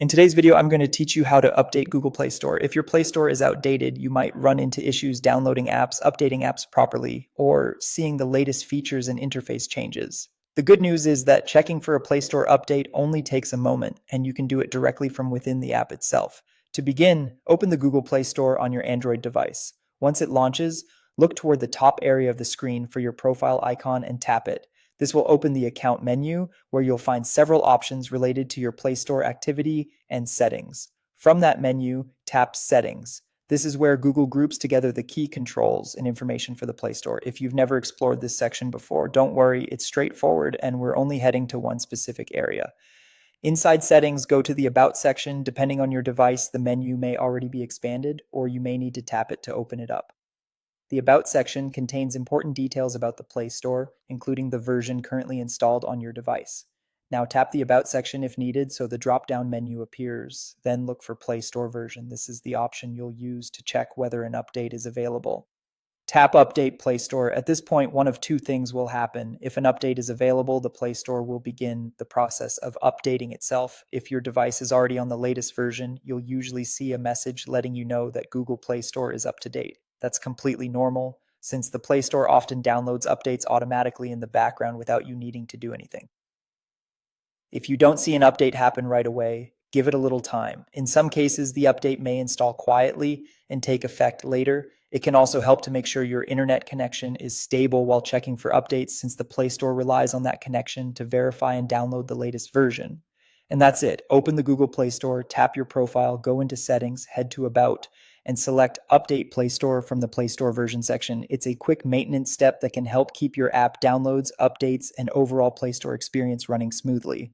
In today's video, I'm going to teach you how to update Google Play Store. If your Play Store is outdated, you might run into issues downloading apps, updating apps properly, or seeing the latest features and interface changes. The good news is that checking for a Play Store update only takes a moment, and you can do it directly from within the app itself. To begin, open the Google Play Store on your Android device. Once it launches, look toward the top area of the screen for your profile icon and tap it. This will open the account menu where you'll find several options related to your Play Store activity and settings. From that menu, tap Settings. This is where Google groups together the key controls and information for the Play Store. If you've never explored this section before, don't worry, it's straightforward and we're only heading to one specific area. Inside Settings, go to the About section. Depending on your device, the menu may already be expanded, or you may need to tap it to open it up. The About section contains important details about the Play Store, including the version currently installed on your device. Now tap the About section if needed so the drop-down menu appears. Then look for Play Store version. This is the option you'll use to check whether an update is available. Tap Update Play Store. At this point, one of two things will happen. If an update is available, the Play Store will begin the process of updating itself. If your device is already on the latest version, you'll usually see a message letting you know that Google Play Store is up to date. That's completely normal, since the Play Store often downloads updates automatically in the background without you needing to do anything. If you don't see an update happen right away, give it a little time. In some cases, the update may install quietly and take effect later. It can also help to make sure your internet connection is stable while checking for updates, since the Play Store relies on that connection to verify and download the latest version. And that's it. Open the Google Play Store, tap your profile, go into Settings, head to About, and select Update Play Store from the Play Store version section. It's a quick maintenance step that can help keep your app downloads, updates, and overall Play Store experience running smoothly.